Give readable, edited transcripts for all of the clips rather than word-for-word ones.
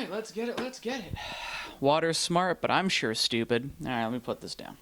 Alright, let's get it. Water's smart, but I'm sure stupid. Alright, let me put this down.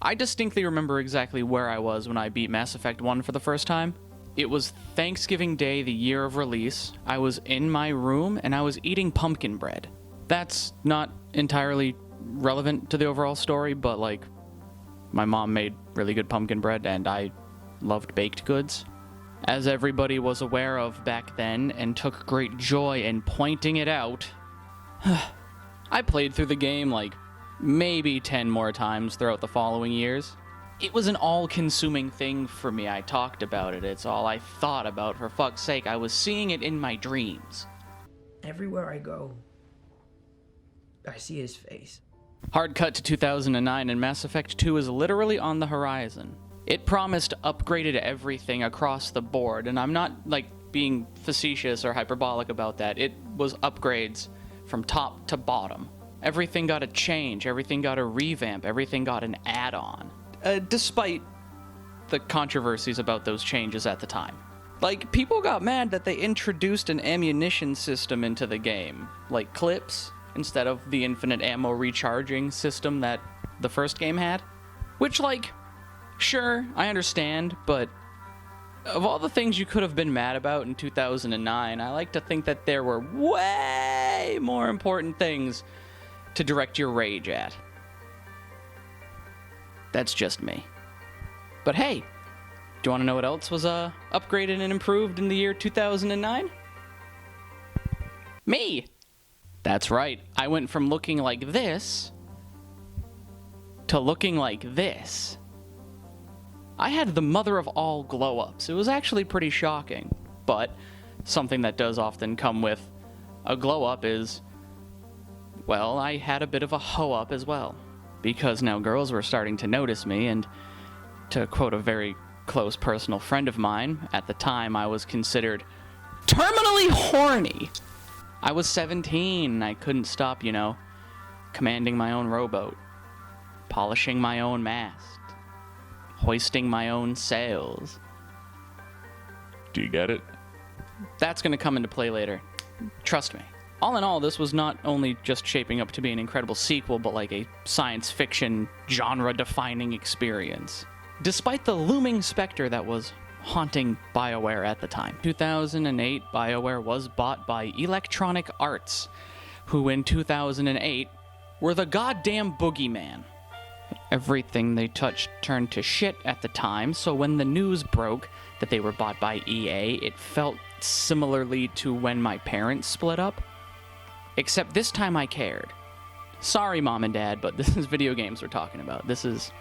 I distinctly remember exactly where I was when I beat Mass Effect 1 for the first time. It was Thanksgiving Day, the year of release. I was in my room, and I was eating pumpkin bread. That's not entirely relevant to the overall story, but, like, my mom made really good pumpkin bread, and I loved baked goods, as everybody was aware of back then and took great joy in pointing it out. I played through the game like maybe 10 more times throughout the following years. It was an all-consuming thing for me. I talked about it. It's all I thought about. For fuck's sake, I was seeing it in my dreams. Everywhere I go, I see his face. Hard cut to 2009, and Mass Effect 2 is literally on the horizon. It promised upgraded everything across the board, and I'm not, like, being facetious or hyperbolic about that. It was upgrades from top to bottom. Everything got a change, everything got a revamp, everything got an add-on. Despite the controversies about those changes at the time. Like, people got mad that they introduced an ammunition system into the game. Like clips, instead of the infinite ammo recharging system that the first game had. Which, like, sure, I understand, but of all the things you could have been mad about in 2009, I like to think that there were way more important things to direct your rage at. That's just me. But hey, do you want to know what else was upgraded and improved in the year 2009? Me! That's right, I went from looking like this to looking like this. I had the mother of all glow-ups. It was actually pretty shocking, but something that does often come with a glow-up is, well, I had a bit of a hoe-up as well, because now girls were starting to notice me, and to quote a very close personal friend of mine, at the time I was considered terminally horny. I was 17, and I couldn't stop, you know, commanding my own rowboat, polishing my own mast, hoisting my own sails. Do you get it? That's going to come into play later. Trust me. All in all, this was not only just shaping up to be an incredible sequel, but like a science fiction genre-defining experience. Despite the looming specter that was haunting BioWare at the time. 2008, BioWare was bought by Electronic Arts, who in 2008 were the goddamn boogeyman. Everything they touched turned to shit at the time, so when the news broke that they were bought by EA, it felt similarly to when my parents split up. Except this time I cared. Sorry, Mom and Dad, but this is video games we're talking about. This is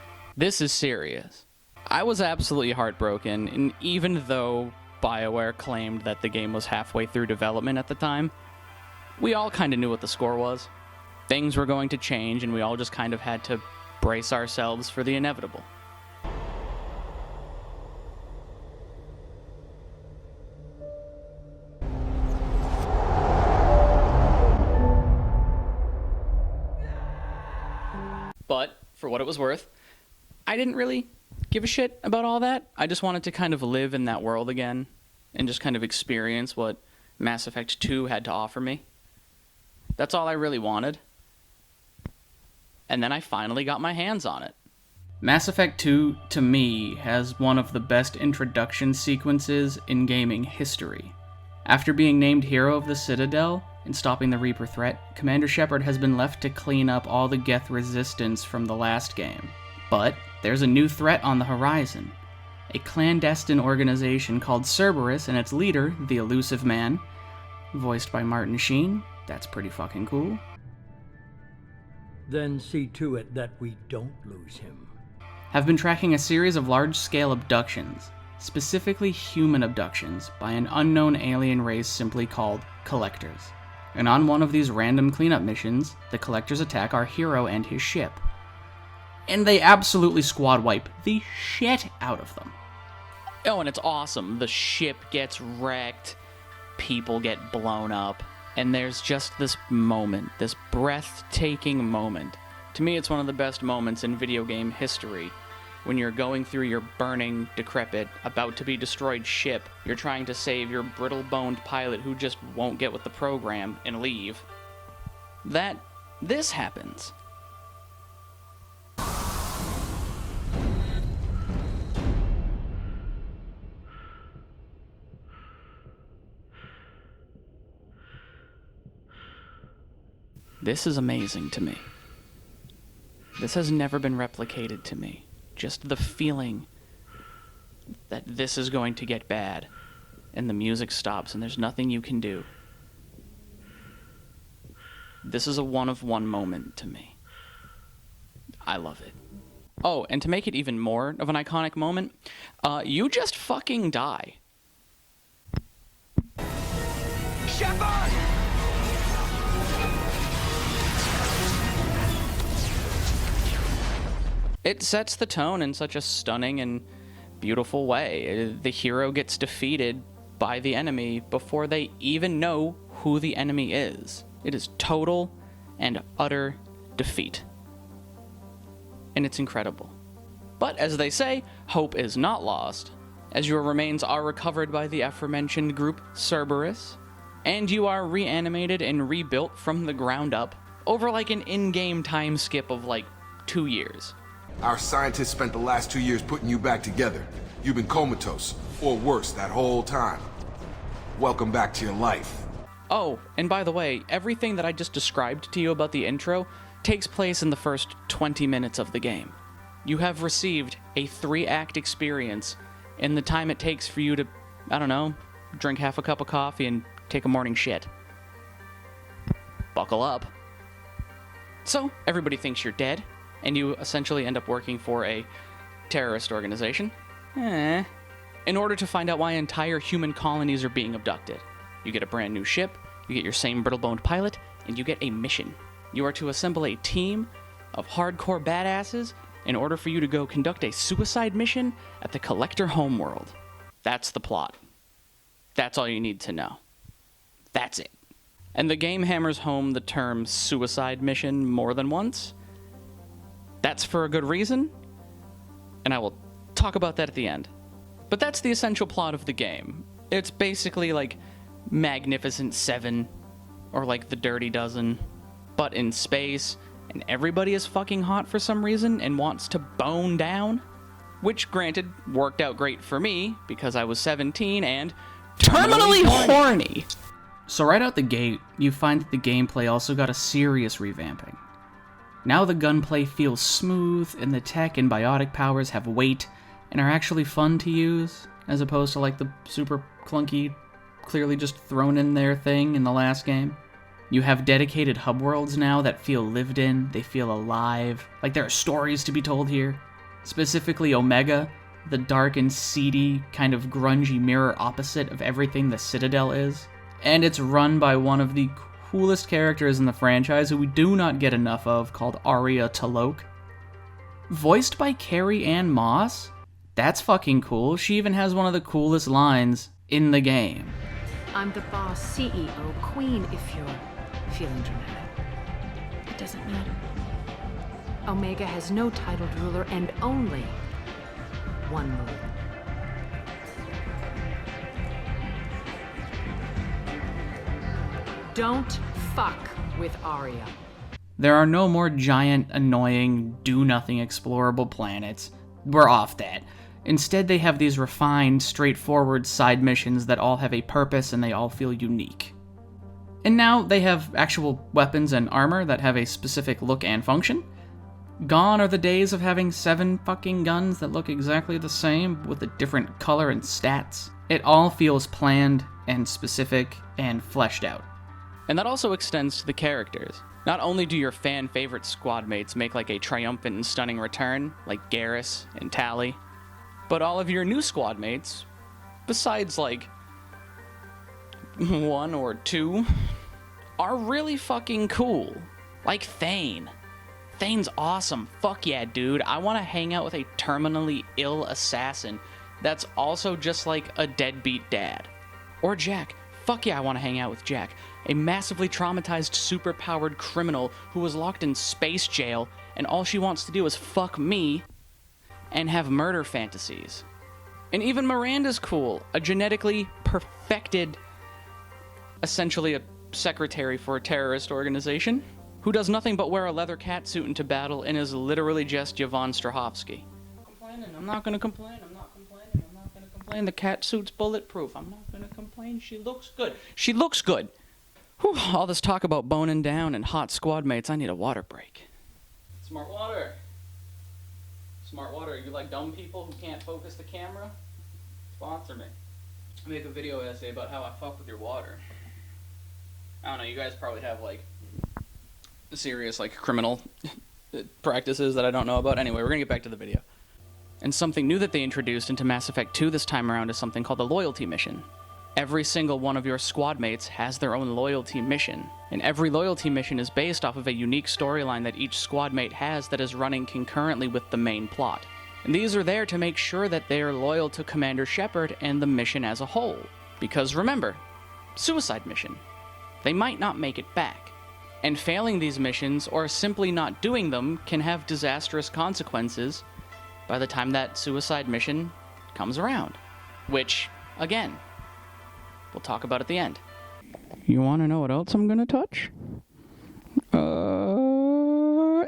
serious. I was absolutely heartbroken, and even though BioWare claimed that the game was halfway through development at the time, we all kind of knew what the score was. Things were going to change, and we all just kind of had to brace ourselves for the inevitable. But, for what it was worth, I didn't really give a shit about all that. I just wanted to kind of live in that world again, and just kind of experience what Mass Effect 2 had to offer me. That's all I really wanted. And then I finally got my hands on it. Mass Effect 2, to me, has one of the best introduction sequences in gaming history. After being named Hero of the Citadel and stopping the Reaper threat, Commander Shepard has been left to clean up all the Geth resistance from the last game. But there's a new threat on the horizon. A clandestine organization called Cerberus, and its leader, the Elusive Man, voiced by Martin Sheen. That's pretty fucking cool. Then see to it that we don't lose him. Have been tracking a series of large-scale abductions, specifically human abductions, by an unknown alien race simply called Collectors. And on one of these random cleanup missions, the Collectors attack our hero and his ship. And they absolutely squad wipe the shit out of them. Oh, and it's awesome. The ship gets wrecked, people get blown up, and there's just this moment, this breathtaking moment. To me, it's one of the best moments in video game history, when you're going through your burning, decrepit, about to be destroyed ship, you're trying to save your brittle-boned pilot who just won't get with the program and leave, that this happens. This is amazing to me. This has never been replicated to me. Just the feeling that this is going to get bad, and the music stops, and there's nothing you can do. This is a one-of-one moment to me. I love it. Oh, and to make it even more of an iconic moment, you just fucking die. Shepard! It sets the tone in such a stunning and beautiful way. The hero gets defeated by the enemy before they even know who the enemy is. It is total and utter defeat. And it's incredible. But as they say, hope is not lost, as your remains are recovered by the aforementioned group Cerberus, and you are reanimated and rebuilt from the ground up over like an in-game time skip of like 2 years. Our scientists spent the last 2 years putting you back together. You've been comatose, or worse, that whole time. Welcome back to your life. Oh, and by the way, everything that I just described to you about the intro takes place in the first 20 minutes of the game. You have received a 3-act experience in the time it takes for you to, I don't know, drink half a cup of coffee and take a morning shit. Buckle up. So, everybody thinks you're dead, and you essentially end up working for a terrorist organization. In order to find out why entire human colonies are being abducted. You get a brand new ship, you get your same brittle-boned pilot, and you get a mission. You are to assemble a team of hardcore badasses in order for you to go conduct a suicide mission at the Collector homeworld. That's the plot. That's all you need to know. That's it. And the game hammers home the term suicide mission more than once. That's for a good reason, and I will talk about that at the end. But that's the essential plot of the game. It's basically like Magnificent Seven, or like The Dirty Dozen, but in space, and everybody is fucking hot for some reason and wants to bone down. Which, granted, worked out great for me, because I was 17 and terminally horny. So right out the gate, you find that the gameplay also got a serious revamping. Now the gunplay feels smooth, and the tech and biotic powers have weight and are actually fun to use, as opposed to like the super clunky, clearly just thrown in there thing in the last game. You have dedicated hub worlds now that feel lived in, they feel alive, like there are stories to be told here. Specifically Omega, the dark and seedy, kind of grungy mirror opposite of everything the Citadel is. And it's run by one of the coolest characters in the franchise who we do not get enough of, called Arya T'Loak. Voiced by Carrie Ann Moss? That's fucking cool. She even has one of the coolest lines in the game. I'm the boss, CEO, queen, if you're feeling dramatic. It doesn't matter. Omega has no titled ruler and only one ruler. Don't fuck with Arya. There are no more giant, annoying, do-nothing explorable planets. We're off that. Instead, they have these refined, straightforward side missions that all have a purpose and they all feel unique. And now they have actual weapons and armor that have a specific look and function. Gone are the days of having 7 fucking guns that look exactly the same with a different color and stats. It all feels planned and specific and fleshed out. And that also extends to the characters. Not only do your fan-favorite squad mates make like a triumphant and stunning return, like Garrus and Tally, but all of your new squad mates, besides like 1 or 2, are really fucking cool. Like Thane. Thane's awesome. Fuck yeah, dude. I want to hang out with a terminally ill assassin that's also just like a deadbeat dad. Or Jack. Fuck yeah, I want to hang out with Jack. A massively traumatized, super-powered criminal who was locked in space jail, and all she wants to do is fuck me and have murder fantasies. And even Miranda's cool, a genetically perfected, essentially a secretary for a terrorist organization, who does nothing but wear a leather catsuit into battle and is literally just Yvonne Strahovski. I'm not gonna complain, I'm not gonna complain. The catsuit's bulletproof. I'm not gonna complain. She looks good. She looks good. Whew, all this talk about boning down and hot squad mates, I need a water break. Smart water. Smart water. You like dumb people who can't focus the camera? Sponsor me. Make a video essay about how I fuck with your water. I don't know, you guys probably have like serious like criminal practices that I don't know about. Anyway, we're gonna get back to the video. And something new that they introduced into Mass Effect 2 this time around is something called the loyalty mission. Every single one of your squad mates has their own loyalty mission, and every loyalty mission is based off of a unique storyline that each squad mate has that is running concurrently with the main plot. And these are there to make sure that they are loyal to Commander Shepard and the mission as a whole. Because remember, suicide mission. They might not make it back. And failing these missions, or simply not doing them, can have disastrous consequences by the time that suicide mission comes around. Which, again, we'll talk about at the end. You want to know what else I'm going to touch?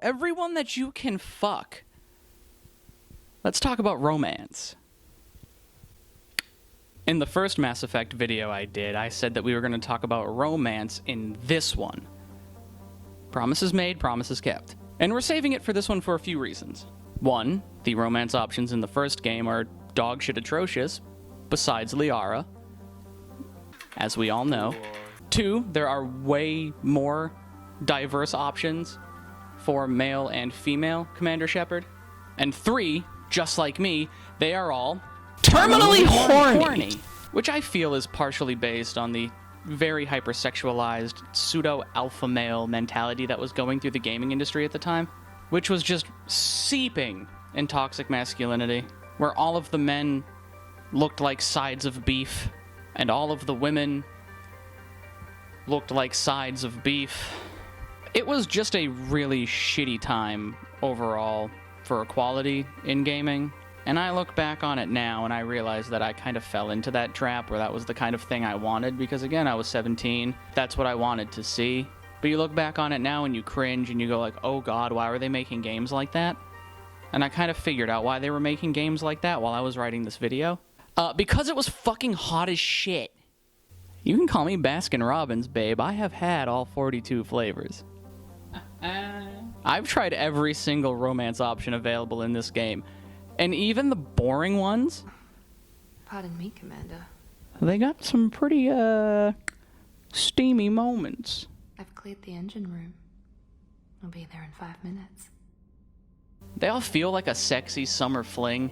Everyone that you can fuck. Let's talk about romance. In the first Mass Effect video I did, I said that we were going to talk about romance in this one. Promises made, promises kept. And we're saving it for this one for a few reasons. One, the romance options in the first game are dog shit atrocious, besides Liara, as we all know. Two, there are way more diverse options for male and female Commander Shepard. And three, just like me, they are all terminally horny, which I feel is partially based on the very hypersexualized pseudo-alpha male mentality that was going through the gaming industry at the time, which was just seeping in toxic masculinity, where all of the men looked like sides of beef, and all of the women looked like sides of beef. It was just a really shitty time overall for equality in gaming. And I look back on it now and I realize that I kind of fell into that trap where that was the kind of thing I wanted, because again, I was 17. That's what I wanted to see. But you look back on it now and you cringe and you go like, oh god, why were they making games like that? And I kind of figured out why they were making games like that while I was writing this video. Because it was fucking hot as shit. You can call me Baskin Robbins, babe. I have had all 42 flavors. I've tried every single romance option available in this game. And even the boring ones, Pardon me, Commander. they got some pretty, steamy moments. I've cleared the engine room. I'll be there in 5 minutes. They all feel like a sexy summer fling,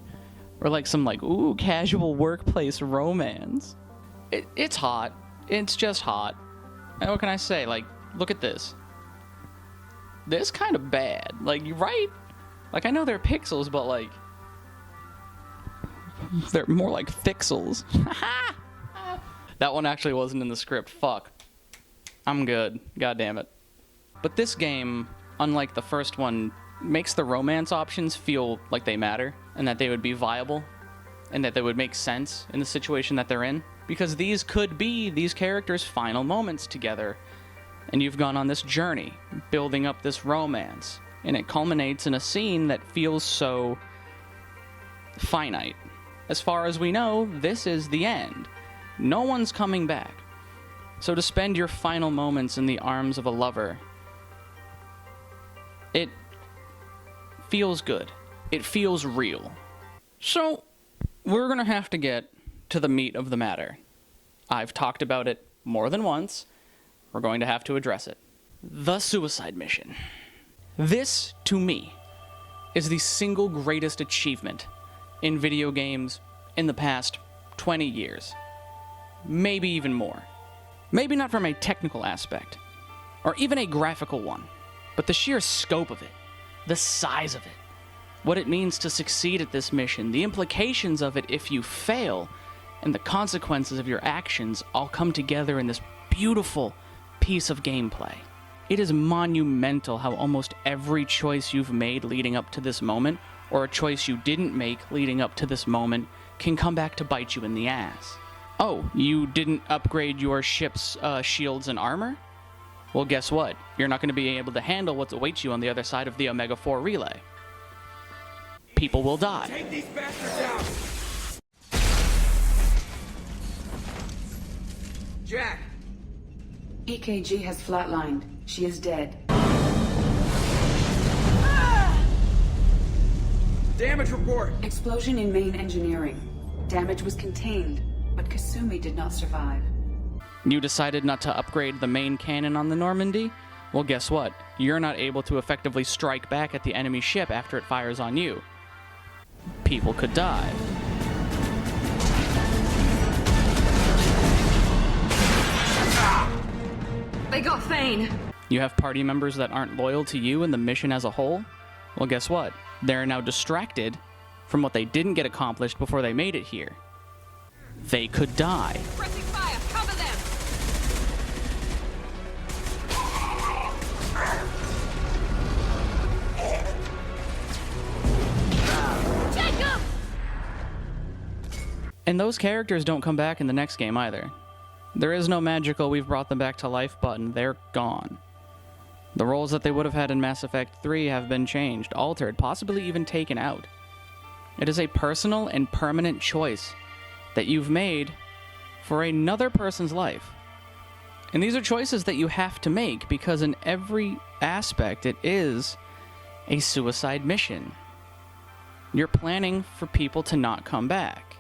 or like some like, ooh, casual workplace romance. It's hot. It's just hot. And what can I say? Like, look at this. This kind of bad. Like, you're right. Like, I know they're pixels, but like, they're more like thixels. That one actually wasn't in the script. Fuck. I'm good. God damn it. But this game, unlike the first one, makes the romance options feel like they matter, and that they would be viable, and that they would make sense in the situation that they're in. Because these could be these characters' final moments together. And you've gone on this journey, building up this romance. And it culminates in a scene that feels so finite. As far as we know, this is the end. No one's coming back. So to spend your final moments in the arms of a lover, it feels good. It feels real. So, we're gonna have to get to the meat of the matter. I've talked about it more than once. We're going to have to address it. The suicide mission. This, to me, is the single greatest achievement in video games in the past 20 years. Maybe even more. Maybe not from a technical aspect, or even a graphical one, but the sheer scope of it, the size of it, what it means to succeed at this mission, the implications of it if you fail, and the consequences of your actions all come together in this beautiful piece of gameplay. It is monumental how almost every choice you've made leading up to this moment, or a choice you didn't make leading up to this moment can come back to bite you in the ass. Oh, you didn't upgrade your ship's shields and armor? Well, guess what? You're not going to be able to handle what awaits you on the other side of the Omega-4 relay. People will die. Take these bastards out! Jack! EKG has flatlined. She is dead. Damage report! Explosion in main engineering. Damage was contained, but Kasumi did not survive. You decided not to upgrade the main cannon on the Normandy? Well, guess what? You're not able to effectively strike back at the enemy ship after it fires on you. People could die. They got Thane! You have party members that aren't loyal to you and the mission as a whole? Well, guess what? They're now distracted from what they didn't get accomplished before they made it here. They could die. Pressing fire! Cover them! Jacob! And those characters don't come back in the next game either. There is no magical "we've brought them back to life" button. They're gone. The roles that they would have had in Mass Effect 3 have been changed, altered, possibly even taken out. It is a personal and permanent choice that you've made for another person's life. And these are choices that you have to make because in every aspect it is a suicide mission. You're planning for people to not come back.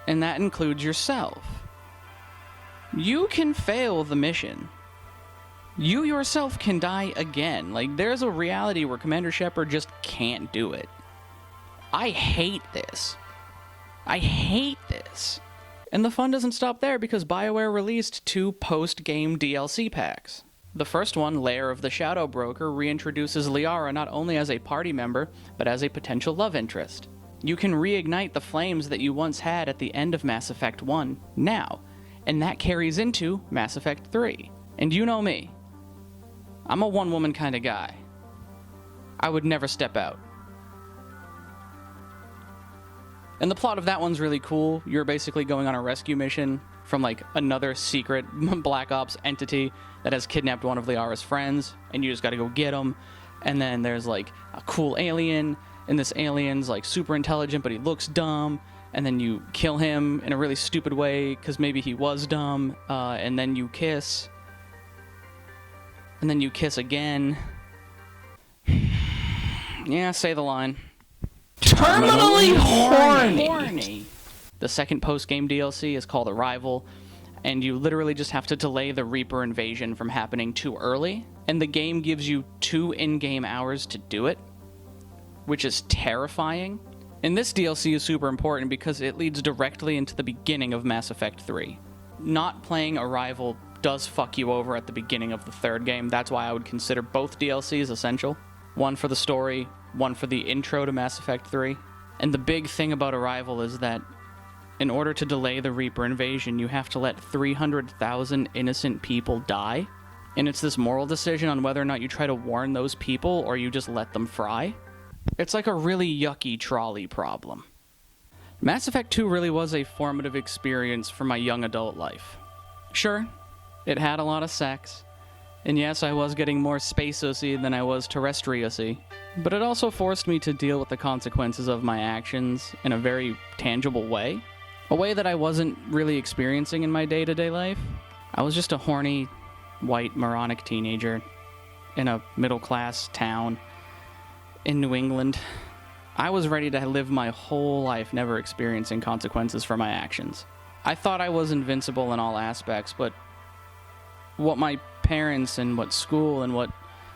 And that includes yourself. You can fail the mission. You yourself can die again. Like, there's a reality where Commander Shepard just can't do it. I hate this. I hate this. And the fun doesn't stop there because BioWare released 2 post-game DLC packs. The first one, Lair of the Shadow Broker, reintroduces Liara not only as a party member, but as a potential love interest. You can reignite the flames that you once had at the end of Mass Effect 1 now, and that carries into Mass Effect 3. And you know me. I'm a one-woman kind of guy. I would never step out. And the plot of that one's really cool. You're basically going on a rescue mission from like another secret Black Ops entity that has kidnapped one of Liara's friends, and you just gotta go get him. And then there's like a cool alien, and this alien's like super intelligent, but he looks dumb. And then you kill him in a really stupid way because maybe he was dumb. And then you kiss. And then you kiss again. Yeah, say the line. Terminally horny. The second post-game DLC is called Arrival, and you literally just have to delay the Reaper invasion from happening too early, and the game gives you 2 in-game hours to do it, which is terrifying. And this DLC is super important because it leads directly into the beginning of Mass Effect 3. Not playing Arrival does fuck you over at the beginning of the 3rd game. That's why I would consider both DLCs essential. One for the story, one for the intro to Mass Effect 3. And the big thing about Arrival is that in order to delay the Reaper invasion, you have to let 300,000 innocent people die. And it's this moral decision on whether or not you try to warn those people or you just let them fry. It's like a really yucky trolley problem. Mass Effect 2 really was a formative experience for my young adult life. Sure, it had a lot of sex, and yes, I was getting more space-ussy than I was terrestrial-ussy, but it also forced me to deal with the consequences of my actions in a very tangible way. A way that I wasn't really experiencing in my day-to-day life. I was just a horny, white, moronic teenager in a middle-class town in New England. I was ready to live my whole life never experiencing consequences for my actions. I thought I was invincible in all aspects, but what my parents and what school and what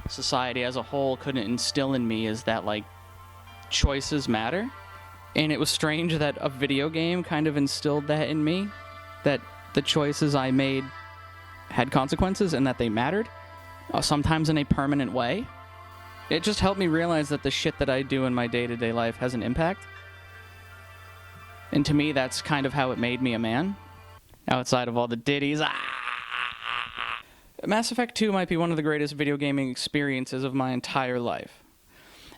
society as a whole couldn't instill in me is that, like, choices matter. And it was strange that a video game kind of instilled that in me, that the choices I made had consequences and that they mattered, sometimes in a permanent way. It just helped me realize that the shit that I do in my day-to-day life has an impact. And to me, that's kind of how it made me a man. Outside of all the ditties. Mass Effect 2 might be one of the greatest video gaming experiences of my entire life.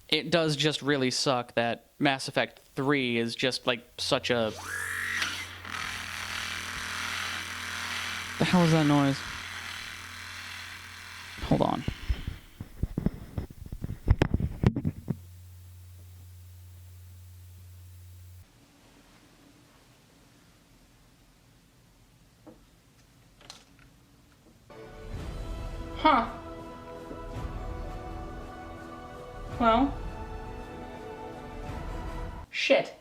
it does just really suck that Mass Effect 3 is just like such a... The hell is that noise? Hold on. Huh. Well. Shit.